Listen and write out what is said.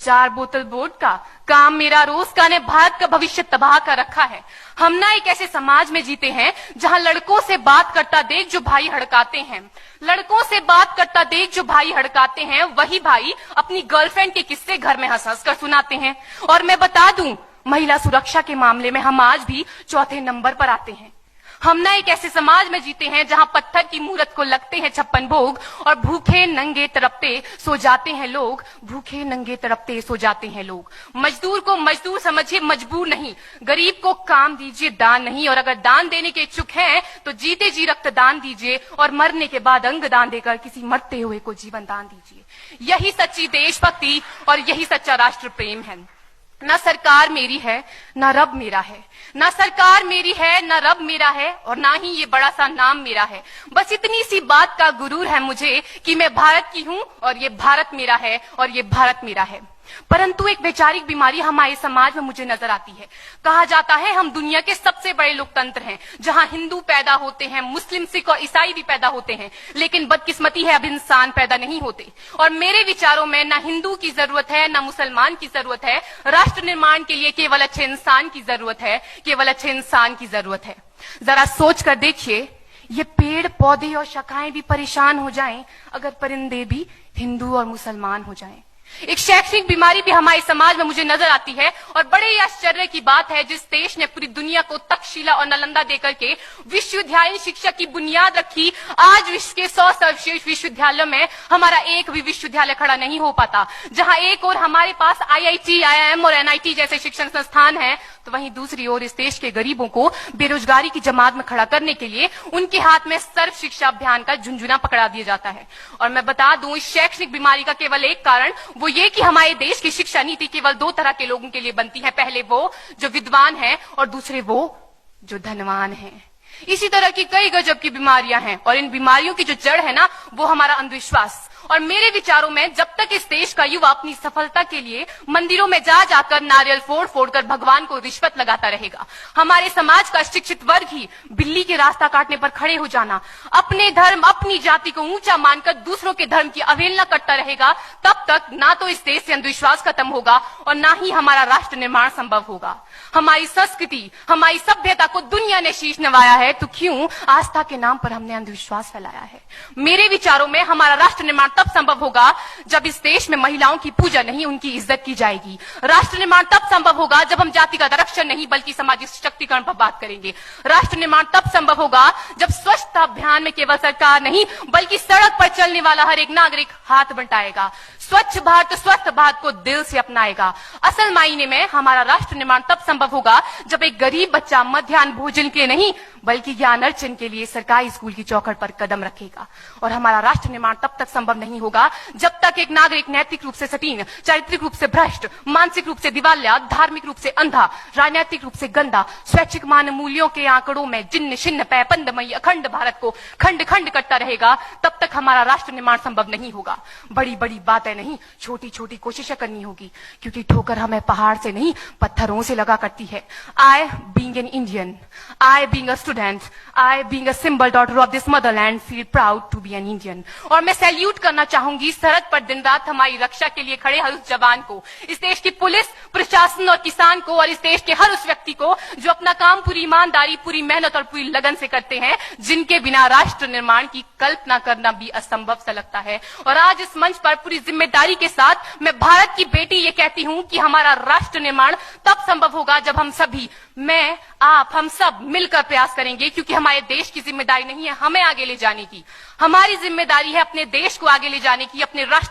4 बोतल वोडका, काम मेरा रोज का ने भारत का भविष्य तबाह कर रखा है। हम ना एक ऐसे समाज में जीते हैं जहां लड़कों से बात करता देख जो भाई हड़काते हैं, लड़कों से बात करता देख जो भाई हड़काते हैं, वही भाई अपनी गर्लफ्रेंड के किस्से घर में हंस हंस कर सुनाते हैं। और मैं बता दूं, महिला सुरक्षा के मामले में हम आज भी चौथे नंबर पर आते हैं। हम ना एक ऐसे समाज में जीते हैं जहां पत्थर की मूरत को लगते हैं 56 भोग और भूखे नंगे तड़पते सो जाते हैं लोग, भूखे नंगे तड़पते सो जाते हैं लोग। मजदूर को मजदूर समझिए, मजबूर नहीं। गरीब को काम दीजिए, दान नहीं। और अगर दान देने के इच्छुक हैं तो जीते जी रक्तदान दीजिए और मरने के बाद अंग दान देकर किसी मरते हुए को जीवन दान दीजिए। यही सच्ची देशभक्ति और यही सच्चा राष्ट्र प्रेम है। ना सरकार मेरी है, ना रब मेरा है। ना सरकार मेरी है, ना रब मेरा है, और ना ही ये बड़ा सा नाम मेरा है। बस इतनी सी बात का गुरूर है मुझे कि मैं भारत की हूं और ये भारत मेरा है और ये भारत मेरा है। परंतु एक वैचारिक बीमारी हमारे समाज में मुझे नजर आती है। कहा जाता है हम दुनिया के सबसे बड़े लोकतंत्र हैं, जहां हिंदू पैदा होते हैं, मुस्लिम, सिख और ईसाई भी पैदा होते हैं, लेकिन बदकिस्मती है अब इंसान पैदा नहीं होते। और मेरे विचारों में ना हिंदू की जरूरत है, ना मुसलमान की जरूरत है। राष्ट्र निर्माण के लिए केवल अच्छे इंसान की जरूरत है, केवल अच्छे इंसान की जरूरत है। जरा सोच कर देखिए, ये पेड़ पौधे और शाखाएं भी परेशान हो जाएं अगर परिंदे भी हिंदू और मुसलमान हो जाएं। एक शैक्षणिक बीमारी भी हमारे समाज में मुझे नजर आती है। और बड़े ही आश्चर्य की बात है, जिस देश ने पूरी दुनिया को तक्षशिला और नालंदा देकर के विश्वविद्यालय शिक्षा की बुनियाद रखी, आज विश्व के 100 सर्वश्रेष्ठ विश्वविद्यालयों में हमारा एक भी विश्वविद्यालय खड़ा नहीं हो पाता। जहां एक और हमारे पास IIT, IIM और NIT जैसे शिक्षण संस्थान हैं, तो वहीं दूसरी ओर इस देश के गरीबों को बेरोजगारी की जमात में खड़ा करने के लिए उनके हाथ में सर्व शिक्षा अभियान का झुंझुना पकड़ा दिया जाता है। और मैं बता दूं, इस शैक्षणिक बीमारी का केवल एक कारण वो ये कि हमारे देश की शिक्षा नीति केवल 2 तरह के लोगों के लिए बनती है। पहले वो जो विद्वान हैं और दूसरे वो जो धनवान हैं। इसी तरह की कई गजब की बीमारियां हैं और इन बीमारियों की जो जड़ है ना, वो हमारा अंधविश्वास। और मेरे विचारों में जब तक इस देश का युवा अपनी सफलता के लिए मंदिरों में जा जाकर नारियल फोड़ फोड़ कर भगवान को रिश्वत लगाता रहेगा, हमारे समाज का शिक्षित वर्ग ही बिल्ली के रास्ता काटने पर खड़े हो जाना, अपने धर्म अपनी जाति को ऊंचा मानकर दूसरों के धर्म की अवहेलना करता रहेगा, तब तक ना तो इस देश से अंधविश्वास खत्म होगा और ना ही हमारा राष्ट्र निर्माण संभव होगा। हमारी संस्कृति, हमारी सभ्यता को दुनिया ने शीश नवाया है, तो क्यों आस्था के नाम पर हमने अंधविश्वास फैलाया है? मेरे विचारों में हमारा राष्ट्र निर्माण तब संभव होगा जब इस देश में महिलाओं की पूजा नहीं, उनकी इज्जत की जाएगी। राष्ट्र निर्माण तब संभव होगा जब हम जाति का आरक्षण नहीं बल्कि सामाजिक सशक्तिकरण पर बात करेंगे। राष्ट्र निर्माण तब संभव होगा जब स्वच्छता अभियान में केवल सरकार नहीं बल्कि सड़क पर चलने वाला हर एक नागरिक हाथ बंटाएगा, स्वच्छ भारत स्वस्थ भारत को दिल से अपनाएगा। असल मायने में हमारा राष्ट्र निर्माण तब संभव होगा जब एक गरीब बच्चा मध्याह्न भोजन के नहीं बल्कि ज्ञान अर्जन के लिए सरकारी स्कूल की चौखट पर कदम रखेगा। और हमारा राष्ट्र निर्माण तब तक संभव नहीं होगा जब तक एक नागरिक नैतिक रूप से सटीन, चारित्रिक रूप से भ्रष्ट, मानसिक रूप से दिवालिया, धार्मिक रूप से अंधा, राजनीतिक रूप से गंदा, स्वैच्छिक मान मूल्यों के आंकड़ों में जिन्न शिन्न पैपंदमयी अखंड भारत को खंड खंड करता रहेगा, तब तक हमारा राष्ट्र निर्माण संभव नहीं होगा। बड़ी बड़ी बातें नहीं, छोटी छोटी कोशिशें करनी होगी, क्योंकि ठोकर हमें पहाड़ से नहीं पत्थरों से लगा करती है। I being an Indian, I being a student, I being a symbol daughter of this motherland feel proud to be an Indian। और मैं सैल्यूट करना चाहूंगी सरहद पर दिन रात हमारी रक्षा के लिए खड़े हर उस जवान को, इस देश की पुलिस, प्रशासन और किसान को, और इस देश के हर उस व्यक्ति को जो अपना काम पूरी ईमानदारी, पूरी मेहनत और पूरी लगन से करते हैं, जिनके बिना राष्ट्र निर्माण की कल्पना करना भी असंभव सा लगता है। और आज इस मंच पर पूरी जिम्मेदारी के साथ मैं भारत की बेटी ये कहती हूं कि हमारा राष्ट्र निर्माण तब संभव होगा जब हम सभी, मैं, आप, हम सब मिलकर प्रयास करेंगे, क्योंकि हमारे देश की जिम्मेदारी नहीं है हमें आगे ले जाने की, हमारी जिम्मेदारी है अपने देश को आगे ले जाने की, अपने राष्ट्र